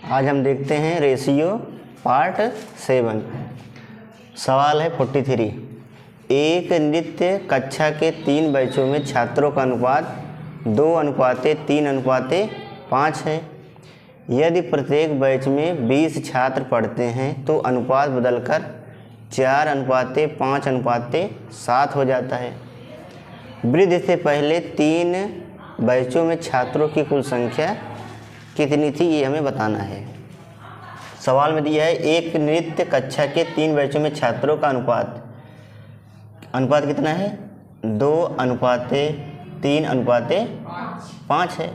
आज हम देखते हैं रेशियो पार्ट 7। सवाल है 43। एक नृत्य कक्षा के 3 बैचों में छात्रों का अनुपात 2:3:5 है। यदि प्रत्येक बैच में 20 छात्र पढ़ते हैं तो अनुपात बदलकर 4:5:7 हो जाता है। वृद्धि से पहले 3 बैचों में छात्रों की कुल संख्या कितनी थी, ये हमें बताना है। सवाल में दिया है एक नृत्य कक्षा के 3 बैचों में छात्रों का अनुपात कितना है, 2:3:5 है।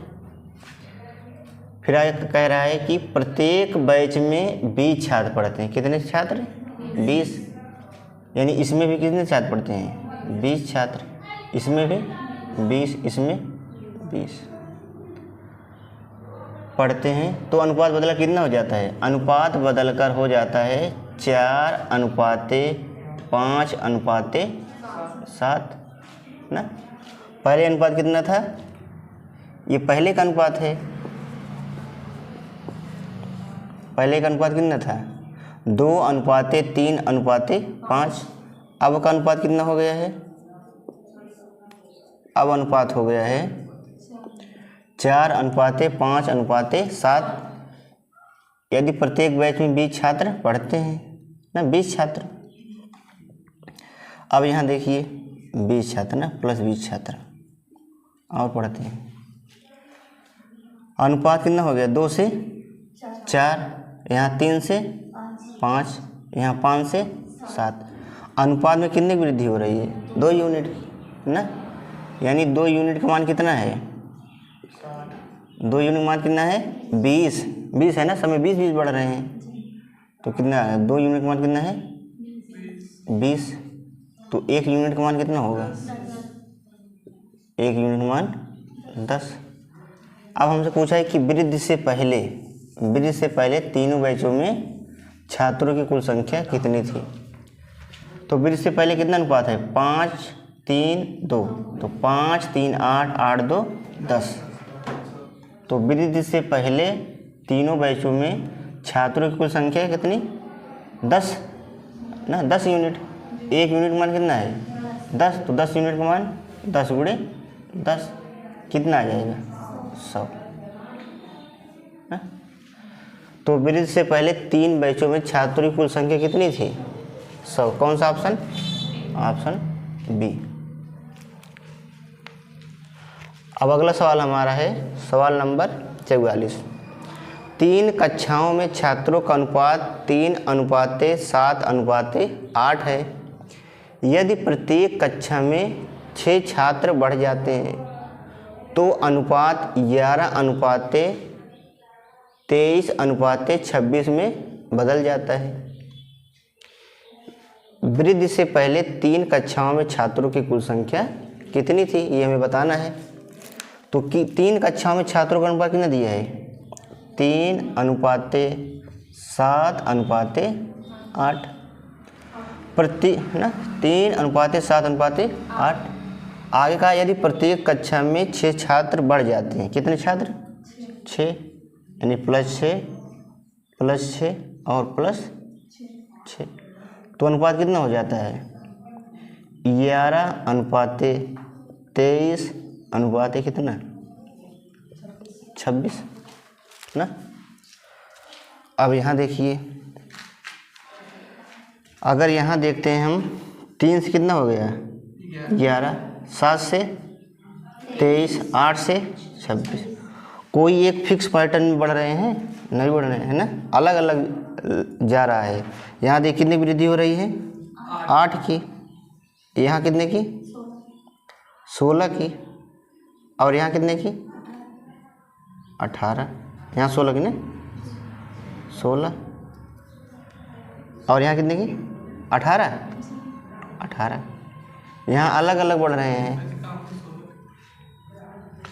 फिर आगे कह रहा है कि प्रत्येक बैच में 20 छात्र पढ़ते हैं। कितने छात्र? 20। यानी इसमें भी कितने छात्र पढ़ते हैं? 20 छात्र। इसमें भी 20, इसमें 20 पढ़ते हैं। तो अनुपात बदलकर कितना हो जाता है? अनुपात बदलकर हो जाता है 4:5:7 ना। पहले अनुपात कितना था? ये पहले का अनुपात है। पहले का अनुपात कितना था? 2:3:5। अब का अनुपात कितना हो गया है? अब अनुपात हो गया है 4:5:7। यदि प्रत्येक बैच में 20 छात्र पढ़ते हैं ना, 20 छात्र। अब यहाँ देखिए 20 छात्र ना प्लस 20 छात्र और पढ़ते हैं। अनुपात कितना हो गया? 2 से 4, यहाँ 3 से 5, यहाँ 5 से 7। अनुपात में कितनी की वृद्धि हो रही है? 2 यूनिट की ना। यानी 2 यूनिट का मान कितना है? 2 यूनिट मान कितना है? 20 है ना। समय 20 बढ़ रहे हैं तो कितना है? 2 यूनिट का मान कितना है? 20। तो 1 यूनिट का मान कितना होगा? 1 यूनिट का मान 10। अब हमसे पूछा है कि वृद्धि से पहले तीनों बैचों में छात्रों की कुल संख्या कितनी थी। तो वृद्धि से पहले कितना अनुपात है? 5:3:2। तो 5:3:8:8:2 10। तो वृद्धि से पहले तीनों बैचों में छात्रों की कुल संख्या कितनी? 10 ना। 10 यूनिट। 1 यूनिट का मान कितना है? 10। तो 10 यूनिट का मान 10 × 10 कितना आ जाएगा? 100 ना। तो वृद्धि से पहले 3 बैचों में छात्रों की कुल संख्या कितनी थी? 100। कौन सा ऑप्शन? Option B. अब अगला सवाल हमारा है सवाल नंबर 44। 3 कक्षाओं में छात्रों का अनुपात 3:7:8 है। यदि प्रत्येक कक्षा में 6 छात्र बढ़ जाते हैं तो अनुपात 11:23:26 में बदल जाता है। वृद्धि से पहले 3 कक्षाओं में छात्रों की कुल संख्या कितनी थी, ये हमें बताना है। तो 3 कक्षाओं में छात्रों का अनुपात कितना दिया है? 3:7:8 ना। 3:7:8। आगे का यदि प्रत्येक कक्षा में 6 छात्र बढ़ जाते हैं। कितने छात्र? 6। यानी +6 और +6। तो अनुपात कितना हो जाता है? 11:23 कितना? 26 ना। अब यहाँ देखिए, अगर यहाँ देखते हैं हम 3 से कितना हो गया? 11, 7 से 23, 8 से 26। कोई एक फिक्स पैटर्न में बढ़ रहे हैं? नहीं बढ़ रहे हैं ना, अलग अलग जा रहा है। यहाँ देखिए कितनी वृद्धि हो रही है? 8 की। यहाँ कितने की? 16 की। और यहाँ कितने की? 18। यहाँ 16 की ना, 16। और यहाँ कितने की? 18। यहाँ अलग अलग बढ़ रहे हैं।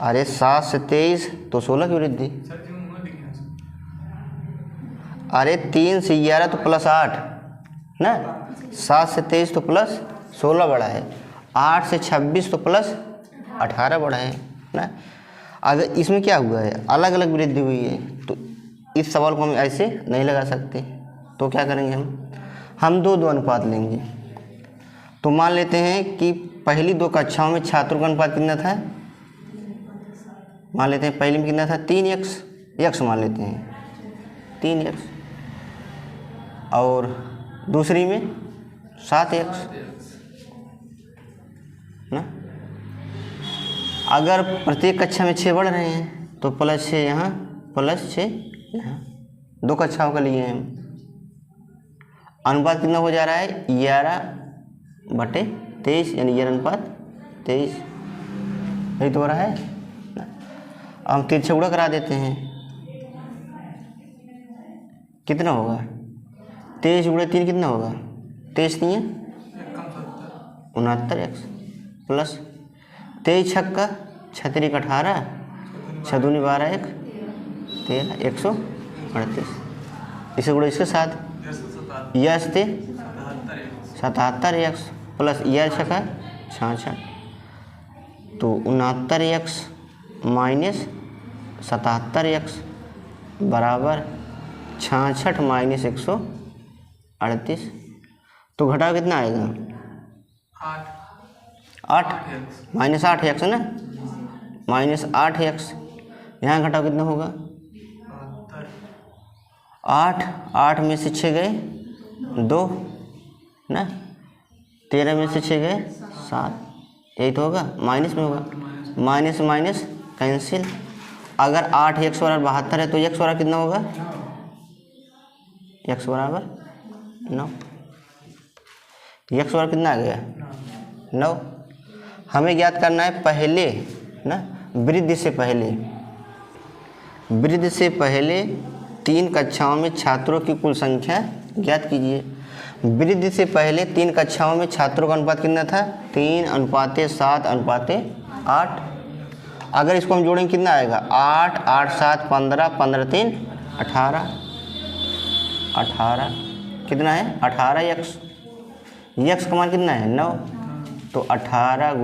अरे 7 से 23 तो 16 की वृद्धि। अरे 3 से 11 तो +8 ना। 7 से 23 तो +16 बढ़ा है। 8 से 26 तो +18 बढ़ा है ना। अगर इसमें क्या हुआ है? अलग अलग वृद्धि हुई है। तो इस सवाल को हम ऐसे नहीं लगा सकते, तो क्या करेंगे हम दो अनुपात लेंगे। तो मान लेते हैं कि पहली 2 कक्षाओं में छात्रों का अनुपात कितना था, मान लेते हैं पहली में कितना था 3x मान लेते हैं 3x, और दूसरी में 7x ना। अगर प्रत्येक कक्षा में 6 बढ़ रहे हैं तो +6 यहाँ +6 यहाँ, 2 कक्षाओं का लिए हम। अनुपात कितना हो जा रहा है 11/23, यानी 11:23, यही तो हो रहा है ना। हम तिरछे गुणा करा देते हैं, कितना होगा 23 × 3 कितना होगा, 23 3 69x प्लस 23 छक्का 36 18 6 दूनी 12 1 13 138, इसे गुणा इसके साथ यस थे 77x प्लस यह छक्का 66, तो 69x माइनस 77x बराबर 66 माइनस 138, तो घटाव कितना आएगा 8 माइनस 8x है ना, माइनस 8x, यहाँ घटाव कितना होगा 8 में से 6 गए 2 ना, 13 में से 6 गए 7, यही तो होगा, माइनस में होगा, माइनस माइनस कैंसिल। अगर 8x बराबर 72 है तो x बराबर कितना होगा, x बराबर 9, x बराबर कितना आ गया 9। हमें ज्ञात करना है पहले ना, वृद्धि से पहले 3 कक्षाओं में छात्रों की कुल संख्या ज्ञात कीजिए। वृद्धि से पहले 3 कक्षाओं में छात्रों का अनुपात कितना था 3:7:8। अगर इसको हम जोड़ेंगे कितना आएगा 8 8 7 15 15 3 18, कितना है 18x, x का मान कितना है 9, तो 18 ×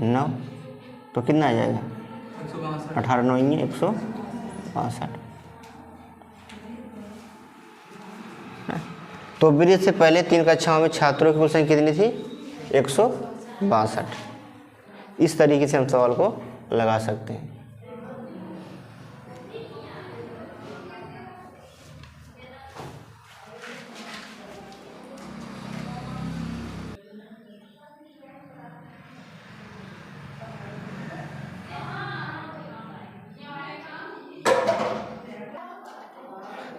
9 तो कितना आ जाएगा 18 9 162। तो वृद्धि से पहले 3 कक्षाओं में छात्रों की कुल संख्या कितनी थी 162। इस तरीके से हम सवाल को लगा सकते हैं।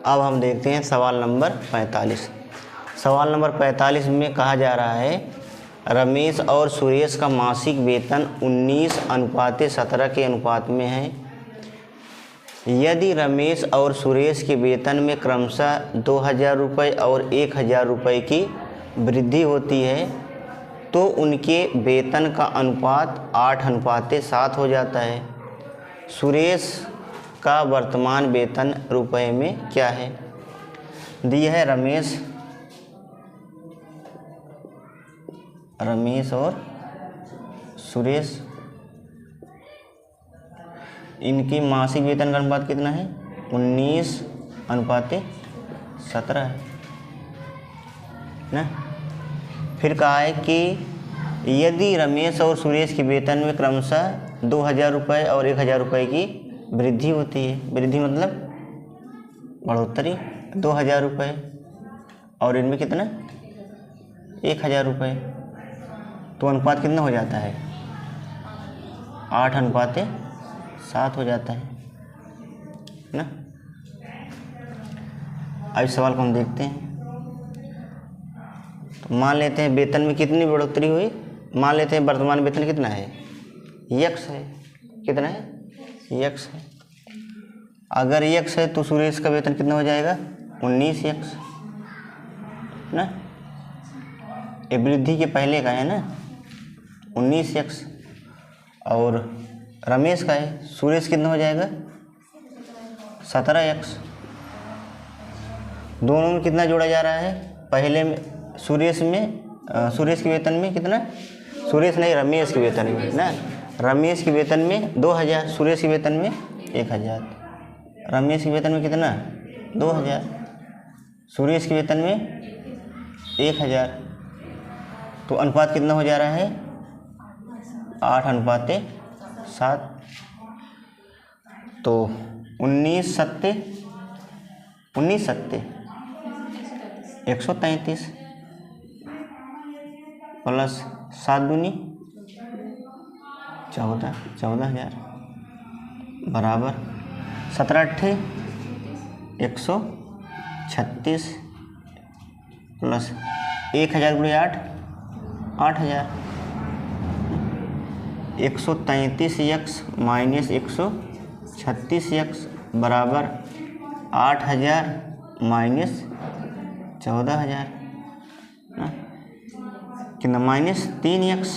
अब हम देखते हैं सवाल नंबर 45। सवाल नंबर 45 में कहा जा रहा है रमेश और सुरेश का मासिक वेतन 19:17 के अनुपात में है। यदि रमेश और सुरेश के वेतन में क्रमशः 2000 रुपये और 1000 रुपये की वृद्धि होती है तो उनके वेतन का अनुपात 8:7 हो जाता है। सुरेश का वर्तमान वेतन रुपए में क्या है। दिया है रमेश और सुरेश, इनकी मासिक वेतन का अनुपात कितना है 19:17 है ना। फिर कहा है कि यदि रमेश और सुरेश के वेतन में क्रमशः 2000 रुपये और 1000 रुपये की वृद्धि होती है, वृद्धि मतलब बढ़ोतरी 2000 रुपये और इनमें कितना 1000 रुपये, तो अनुपात कितना हो जाता है 8:7 हो जाता है ना। अब इस सवाल को हम देखते हैं। तो मान लेते हैं वेतन में कितनी बढ़ोतरी हुई, मान लेते हैं वर्तमान वेतन कितना है x है, कितना है x है। अगर x है तो सुरेश का वेतन कितना हो जाएगा 19x ना, ये वृद्धि के पहले का है ना 19x, और रमेश का है, सुरेश कितना हो जाएगा 17x। दोनों में कितना जोड़ा जा रहा है, पहले में सुरेश के वेतन में कितना, सुरेश नहीं रमेश के वेतन में ना, रमेश के वेतन में 2000, सुरेश के वेतन में 1000, रमेश के वेतन में कितना 2000, सुरेश के वेतन में 1000, तो अनुपात कितना हो जा रहा है 8:7। तो 19 सत्ते 133 प्लस 7 दूनी 14,000 बराबर 17 अट्ठे 136 प्लस 1000 गुणे 8 8000, 133x माइनस 136x बराबर 8000 माइनस 14,000 कितना माइनस 3x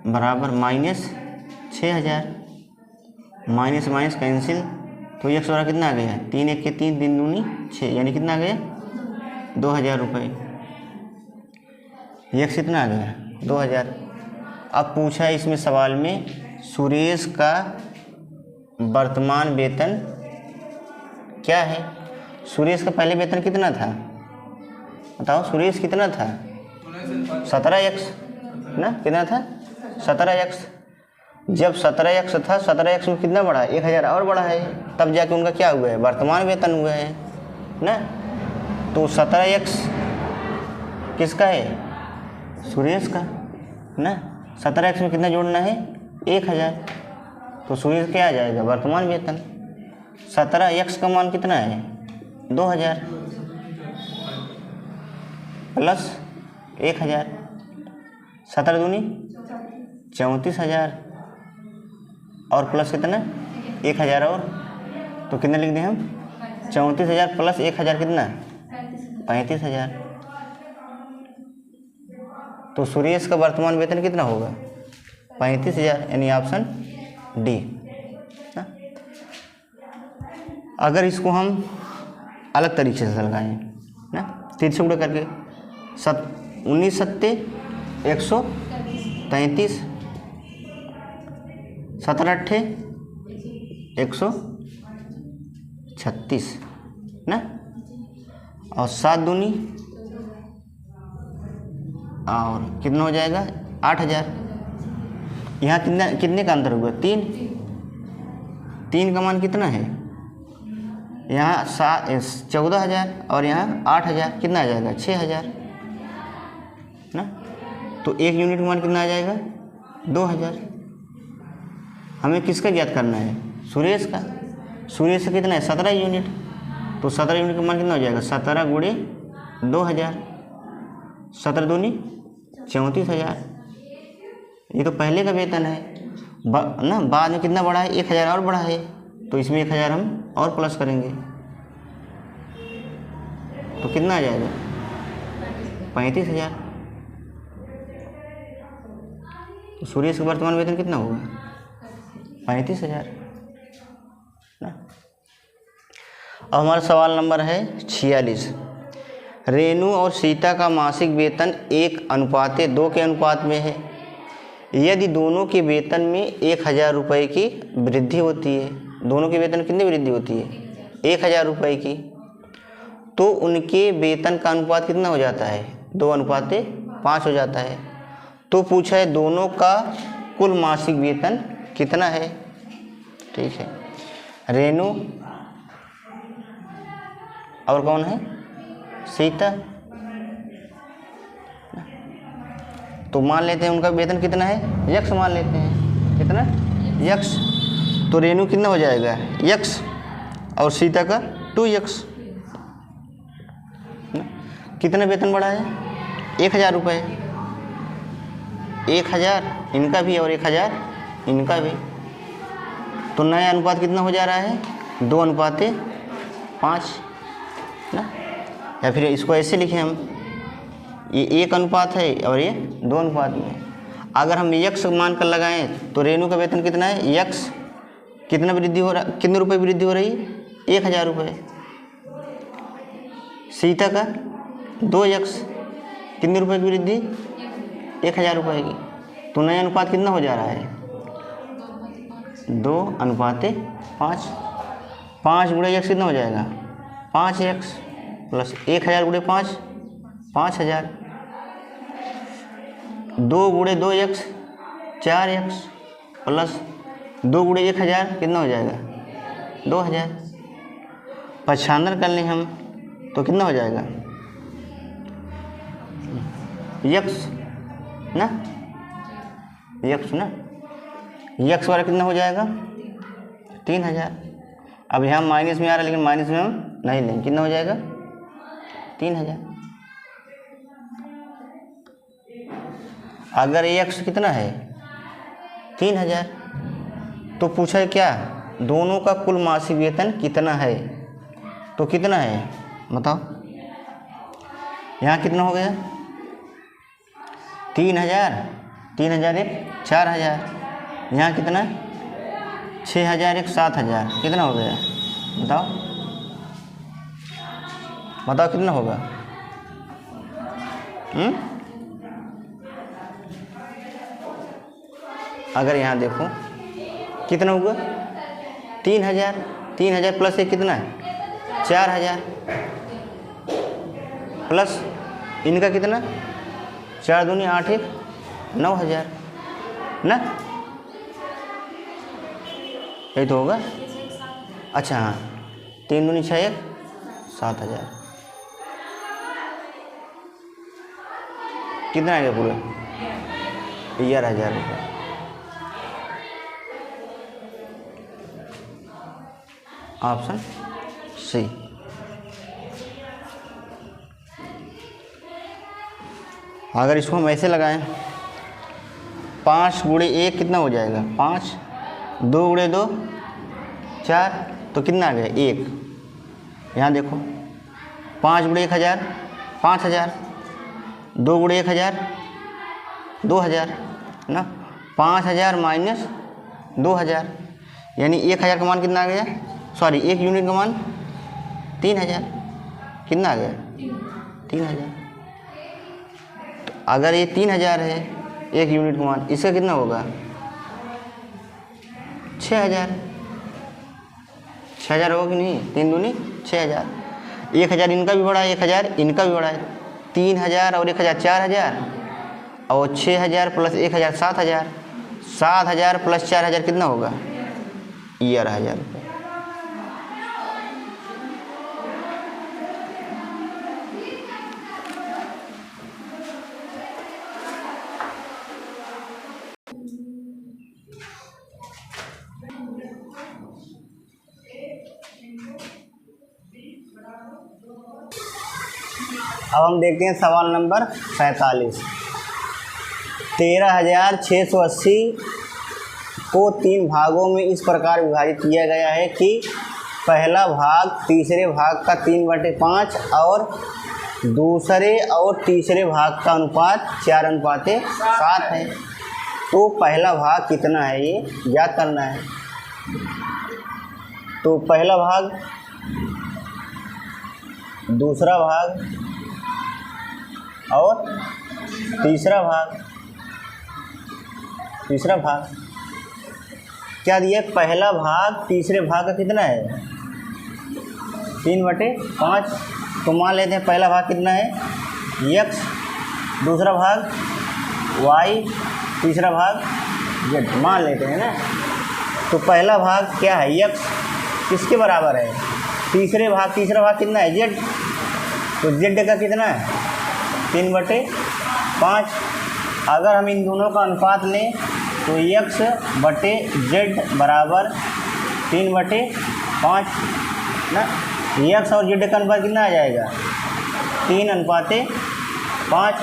बराबर माइनस 6,000, माइनस माइनस कैंसिल, तो x बराबर कितना आ गया 3 1 के 3 3 दूनी 6, यानी कितना आ गया 2,000 रुपये। x कितना आ गया 2,000। अब पूछा है इसमें सवाल में सुरेश का वर्तमान वेतन क्या है। सुरेश का पहले वेतन कितना था बताओ, सुरेश कितना था 17x ना, कितना था 17x। जब 17x था 17x में कितना बढ़ा 1000 और बढ़ा है, तब जाके उनका क्या हुआ है वर्तमान वेतन हुआ है ना। तो 17x किसका है सुरेश का ना, 17x में कितना जोड़ना है 1000, तो सुरेश क्या आ जाएगा वर्तमान वेतन। 17x का मान कितना है 2000 प्लस 1000, 17 दूनी 34,000 और प्लस कितना 1000 और, तो कितना लिख दें हम 34,000 प्लस 1000 कितना 35,000। तो सुरेश का वर्तमान वेतन कितना होगा 35,000, यानी ऑप्शन डी। अगर इसको हम अलग तरीके से लगाएं ना, 3 से गुणा करके 19 सत्ते 133, 17 अट्ठे 136 ना, और 7 दूनी और कितना हो जाएगा 8,000। यहाँ कितने का अंतर हुआ 3 का मान कितना है यहाँ 14,000 और यहाँ 8,000, कितना आ जाएगा 6,000 ना। तो एक यूनिट का मान कितना आ जाएगा 2,000। हमें किसका ज्ञात करना है सुरेश का। सुरेश का कितना है 17 यूनिट, तो 17 यूनिट का मान कितना हो जाएगा 17 गुणे 2,000, 17 दूनी 34,000। ये तो पहले का वेतन है ना, बाद में कितना बढ़ा है 1000 और बढ़ा है, तो इसमें 1000 हम और प्लस करेंगे तो कितना आ जाएगा 35,000। तो सुरेश का वर्तमान वेतन कितना होगा 35,000 ना। अब हमारा सवाल नंबर है 46। रेणु और सीता का मासिक वेतन 1:2 के अनुपात में है। यदि दोनों के वेतन में 1000 रुपये की वृद्धि होती है, दोनों के वेतन कितनी वृद्धि होती है 1000 रुपये की, तो उनके वेतन का अनुपात कितना हो जाता है 2:5 हो जाता है। तो पूछा है दोनों का कुल मासिक वेतन कितना है। ठीक है, रेणु और कौन है सीता, तो मान लेते हैं उनका वेतन कितना है यक्स मान लेते हैं, कितना यक्स। तो रेणु कितना हो जाएगा यक्स और सीता का 2x। कितना वेतन बढ़ा है 1000 रुपये, 1000 इनका भी और 1000 इनका भी, तो नया अनुपात कितना हो जा रहा है 2:5 ना। या फिर इसको ऐसे लिखें हम, ये 1 अनुपात है और ये 2 अनुपात में। अगर हम यक्स मान कर लगाएं तो रेणु का वेतन कितना है यक्स, कितना वृद्धि हो रहा, कितने रुपए वृद्धि हो रही है 1000 रुपये। सीता का 2x, कितने रुपए की वृद्धि 1000 रुपये की, तो नया अनुपात कितना हो जा रहा है 2:5 5 गुणे x कितना हो जाएगा 5x प्लस 1000 गुणे 5 5000, 2 गुणे 2x 4x प्लस 2 गुणे 1000 कितना हो जाएगा 2000। 95 कर लें हम तो कितना हो जाएगा x ना x वाला कितना हो जाएगा 3000। अब यहाँ माइनस में आ रहा है लेकिन माइनस में हम नहीं लेंगे, कितना हो जाएगा 3000। अगर x कितना है 3000 तो पूछा है क्या दोनों का कुल मासिक वेतन कितना है, तो कितना है बताओ। यहाँ कितना हो गया 3000, 3000 एक 4000, यहाँ कितना 6000 एक 7000, कितना हो गया बताओ बताओ कितना होगा। अगर यहाँ देखो कितना होगा 3000, 3000 प्लस एक कितना है 4000 प्लस इनका कितना 4 दूनी 8 एक 9000 ना, यही तो होगा। अच्छा हाँ 3 दूनी 6 एक 7000, कितना आ गया पूरा 11,000 रुपये। Option C. अगर इसको हम ऐसे लगाएं 5 गुणे 1 कितना हो जाएगा 5, 2 गुणे 2 4, तो कितना आ गया 1। यहाँ देखो 5 गुणे 1000 5000, 2 गुणे 1000 2000 ना, 5000 माइनस 2000 यानी 1000 का मान कितना आ गया, सॉरी 1 यूनिट का मान 3000, कितना आ गया 3000। तो अगर ये 3000 है 1 यूनिट का मान, इसका कितना होगा 6000, 6000 होगा कि नहीं, 3 दूनी 6000, 1000 इनका भी बड़ा है 1000 इनका भी बड़ा है, 3000 और 1000 4000 और 6000 प्लस 1000 7000, 7000 प्लस 4000 कितना होगा 11,000 रुपये। अब हम देखते हैं सवाल नंबर 47। 13,680 को 3 भागों में इस प्रकार विभाजित किया गया है कि पहला भाग तीसरे भाग का 3/5 और दूसरे और तीसरे भाग का अनुपात 4:7 है। तो पहला भाग कितना है ये ज्ञात करना है। तो पहला भाग, दूसरा भाग और तीसरा भाग क्या दिया, पहला भाग तीसरे भाग का कितना है 3/5। तो मान लेते हैं पहला भाग कितना है x, दूसरा भाग y, तीसरा भाग z मान लेते हैं ना। तो पहला भाग क्या है x, किसके बराबर है तीसरा भाग कितना है z, तो z का कितना है 3/5। अगर हम इन दोनों का अनुपात लें तो x/z बराबर 3/5 ना, x और z का अनुपात कितना आ जाएगा 3:5।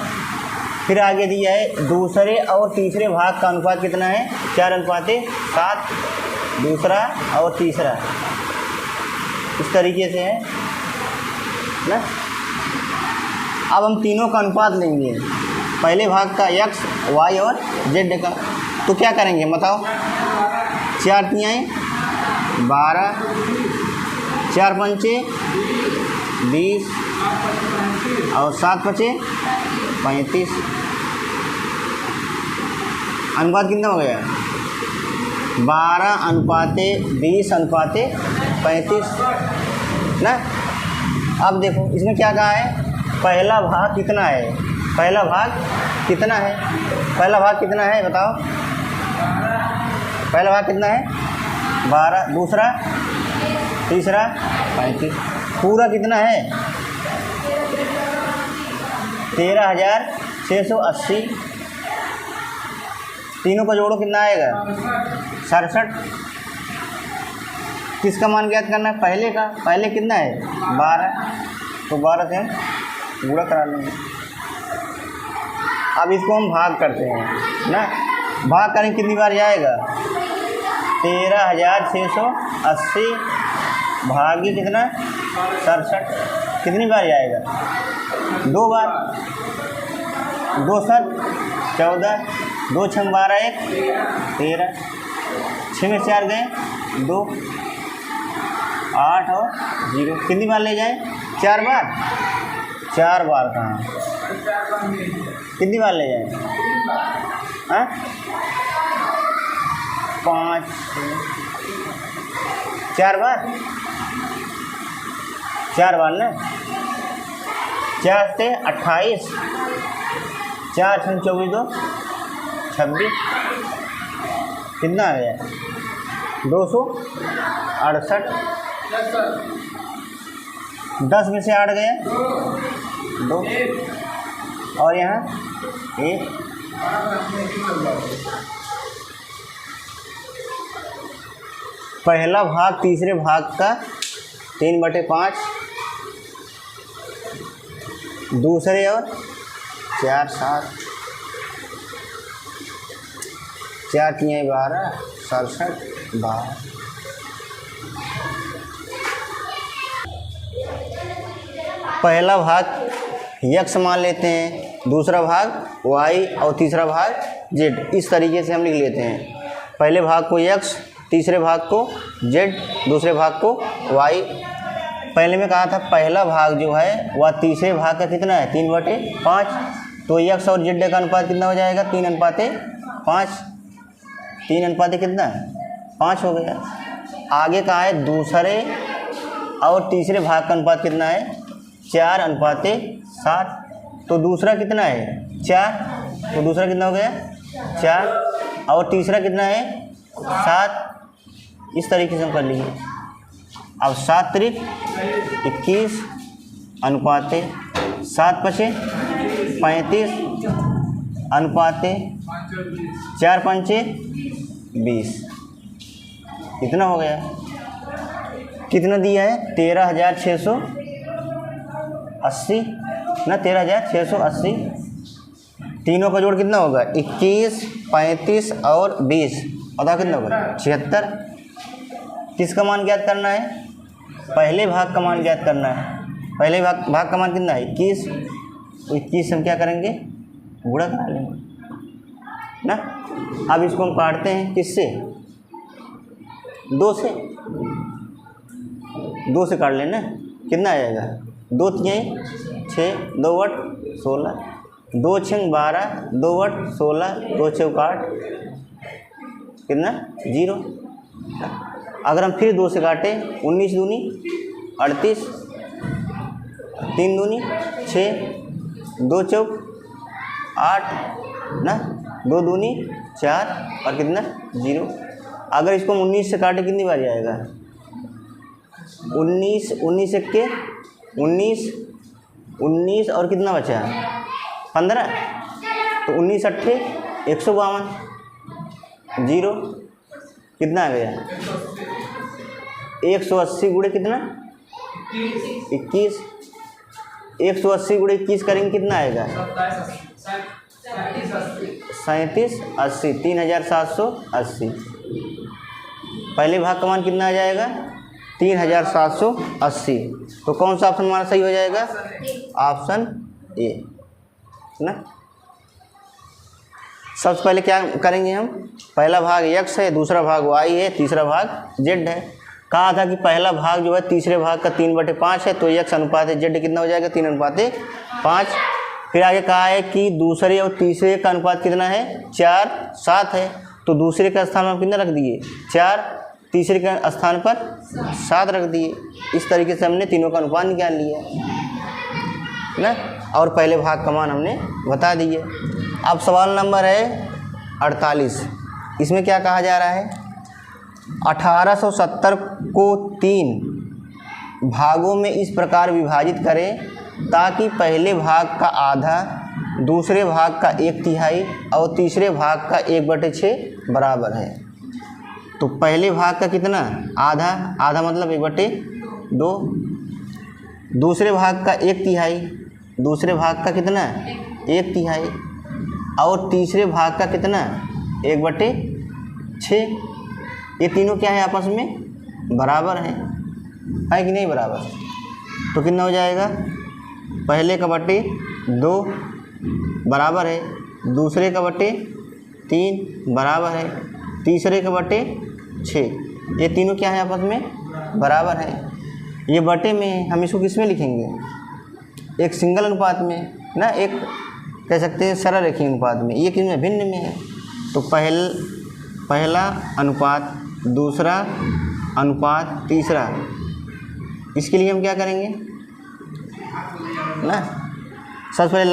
फिर आगे दिया है दूसरे और तीसरे भाग का अनुपात कितना है 4:7, दूसरा और तीसरा इस तरीके से है ना। अब हम तीनों का अनुपात लेंगे, पहले भाग का x, y और z का। तो क्या करेंगे बताओ, 4 तिहाई 12, 4 पंचे 20 और 7 पचे 35। अनुपात कितना हो गया 12:20:40। 35 ना। अब देखो इसमें क्या कहा है, पहला भाग कितना है, पहला भाग कितना है, पहला भाग कितना है बताओ, पहला भाग कितना है 12, दूसरा तीसरा 35, पूरा कितना है 13,680, तीनों का जोड़ो कितना आएगा 67। किसका मान ज्ञात करना है, पहले का, पहले कितना है 12, तो 12 से हम गुणा करा लेंगे। अब इसको हम भाग करते हैं ना, भाग करें कितनी बार जाएगा 13,680 भागी कितना 67, कितनी बार जाएगा 2 बार, 2 7 14, 2 6 12 1 13, 6 में 4 गए 2, 8 और 0, कितनी बार ले जाए 4 बार, 4 बार कहाँ, कितनी बार ले जाए 5 4 बार, 4 बार ना, 4 से 28, 4 6 24 2 26, कितना आ गया 268, 10 में से 8 गया 2 और यहाँ 1, पहला भाग तीसरे भाग का 3/5, दूसरे और 4 7, 4 3 12 67 12। पहला भाग x मान लेते हैं, दूसरा भाग y और तीसरा भाग z, इस तरीके से हम लिख लेते हैं। पहले भाग को x, तीसरे भाग को z, दूसरे भाग को y। पहले में कहा था पहला भाग जो है वह तीसरे भाग का कितना है 3/5, तो x और z का अनुपात कितना हो जाएगा 3:5, 3 कितना 5 हो गया। आगे कहा है दूसरे और तीसरे भाग का अनुपात कितना है 4:7, तो दूसरा कितना है 4, तो दूसरा कितना हो गया 4 और तीसरा कितना है 7, इस तरीके से हम कर लीजिए। अब 7 3 21 अनुपाते 7 5 35 अनुपाते 4 5 20, कितना हो गया, कितना दिया है 13,680 ना, 13,680, तीनों का जोड़ कितना होगा 21 35 और 20, और कितना होगा 76। किसका मान ज्ञात करना है, पहले भाग का मान ज्ञात करना है। पहले भाग का मान कितना है 21, तो 21 हम क्या करेंगे गुणा करा लेंगे ना। अब इसको हम काटते हैं किससे 2 से, 2 से काट लेना, कितना आ जाएगा 2 3 6 2 8 16, 2 6 12 2 8 16, 2 6 8 कितना 0। अगर हम फिर 2 से काटें 19 दूनी 38, 3 दूनी 6, 2 चौक 8 ना, 2 दूनी 4 और कितना 0। अगर इसको हम 19 से काटे कितनी बार जाएगा 19 19 के 19 19 और कितना बचा 15, तो 19 8 152, 0 कितना आ गया 180 गुणे कितना 21, 180 गुणे 21 करेंगे कितना आएगा 37 80, 3,780। पहले भाग का मान कितना आ जाएगा 3,780, तो कौन सा ऑप्शन हमारा सही हो जाएगा ऑप्शन ए ना। सबसे पहले क्या करेंगे हम, पहला भाग x है, दूसरा भाग y है, तीसरा भाग z है। कहा था कि पहला भाग जो है तीसरे भाग का 3/5 है, तो x अनुपात z कितना हो जाएगा 3:5। फिर आगे कहा है कि दूसरे और तीसरे का अनुपात कितना है 4 7 है, तो दूसरे का स्थान हम कितना रख दिए 4, तीसरे के स्थान पर 7 रख दिए। इस तरीके से हमने तीनों का अनुपात निकाल लिया ना, और पहले भाग का मान हमने बता दिए। अब सवाल नंबर है 48। इसमें क्या कहा जा रहा है, 1870 को 3 भागों में इस प्रकार विभाजित करें ताकि पहले भाग का आधा, दूसरे भाग का 1/3 और तीसरे भाग का 1/6 बराबर है। तो पहले भाग का कितना, आधा, आधा मतलब 1/2, दूसरे भाग का 1/3, दूसरे भाग का कितना 1/3 और तीसरे भाग का कितना 1/6। ये तीनों क्या है, आपस में बराबर है कि नहीं बराबर। तो कितना हो जाएगा, पहले का 2 बराबर है, दूसरे का 3 बराबर है, तीसरे का 6। ये तीनों क्या है, आपस में बराबर है। ये बटे में हम इसको किस में लिखेंगे, एक सिंगल अनुपात में ना, एक कह सकते हैं सरल रेखीय अनुपात में। ये किस में, भिन्न में है। तो पहला अनुपात, दूसरा अनुपात, तीसरा, इसके लिए हम क्या करेंगे ना, सबसे पहले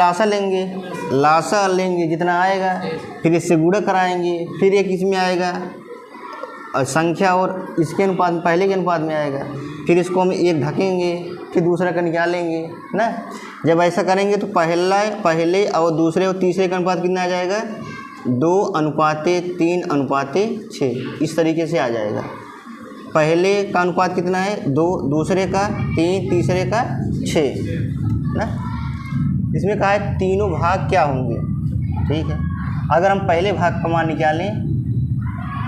लासा लेंगे जितना आएगा, फिर इससे गुणा कराएंगे, फिर एक इसमें आएगा और संख्या और इसके अनुपात में, पहले के अनुपात में आएगा, फिर इसको हम एक ढकेंगे, फिर दूसरा का निकालेंगे ना। जब ऐसा करेंगे तो पहले और दूसरे और तीसरे का अनुपात कितना आ जाएगा, 2:3:6। इस तरीके से आ जाएगा। पहले का अनुपात कितना है, 2, दूसरे का 3, तीसरे का 6 ना। इसमें कहा है तीनों भाग क्या होंगे, ठीक है। अगर हम पहले भाग का मान निकालें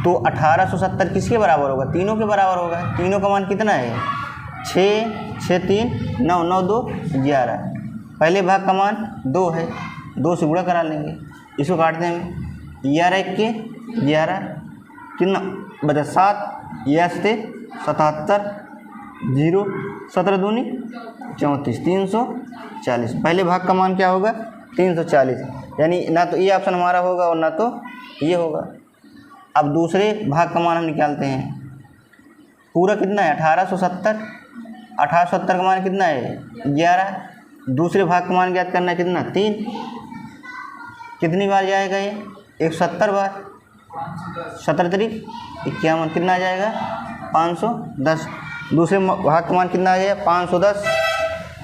तो 1870 किसके बराबर होगा, तीनों के बराबर होगा। तीनों का मान कितना है, 6, 6, 3, 9, 9, 2, 11। पहले भाग का मान 2 है, 2 से गुणा करा लेंगे, इसको काटते हैं 11 के 11, कितना बचा 7, 77, 0, 17 दूनी 34, 340। पहले भाग का मान क्या होगा, 340, यानी ना तो ये ऑप्शन हमारा होगा और ना तो ये होगा। अब दूसरे भाग का मान हम निकालते हैं, पूरा कितना है 1870, 1870 का मान कितना है 11, दूसरे भाग का मान ज्ञात करना है कितना 3, कितनी बार जाएगा ये 170 बार, 17 3 51, कितना आ जाएगा 510। दूसरे भाग का मान कितना आ जाएगा 510।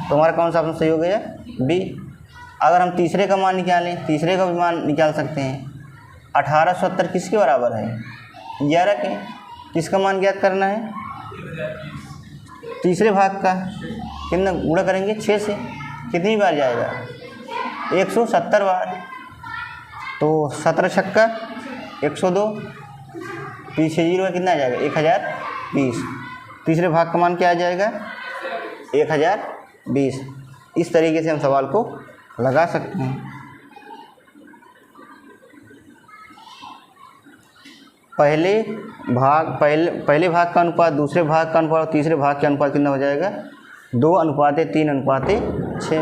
तो हमारा कौन सा ऑप्शन सही हो गया, बी। अगर हम तीसरे का मान निकालें, तीसरे का भी मान निकाल सकते हैं। 1870 किसके बराबर है, 11 के। किसका मान ज्ञात करना है, तीसरे भाग का। कितना गुणा करेंगे 6 से, कितनी बार जाएगा 170 बार। तो 17 छक्का 102, पीछे 0 कितना आ जाएगा 1020। तीसरे भाग का मान क्या आ जाएगा 1020। इस तरीके से हम सवाल को लगा सकते हैं। पहले भाग का अनुपात, दूसरे भाग का अनुपात और तीसरे भाग का अनुपात कितना हो जाएगा 2:3:6।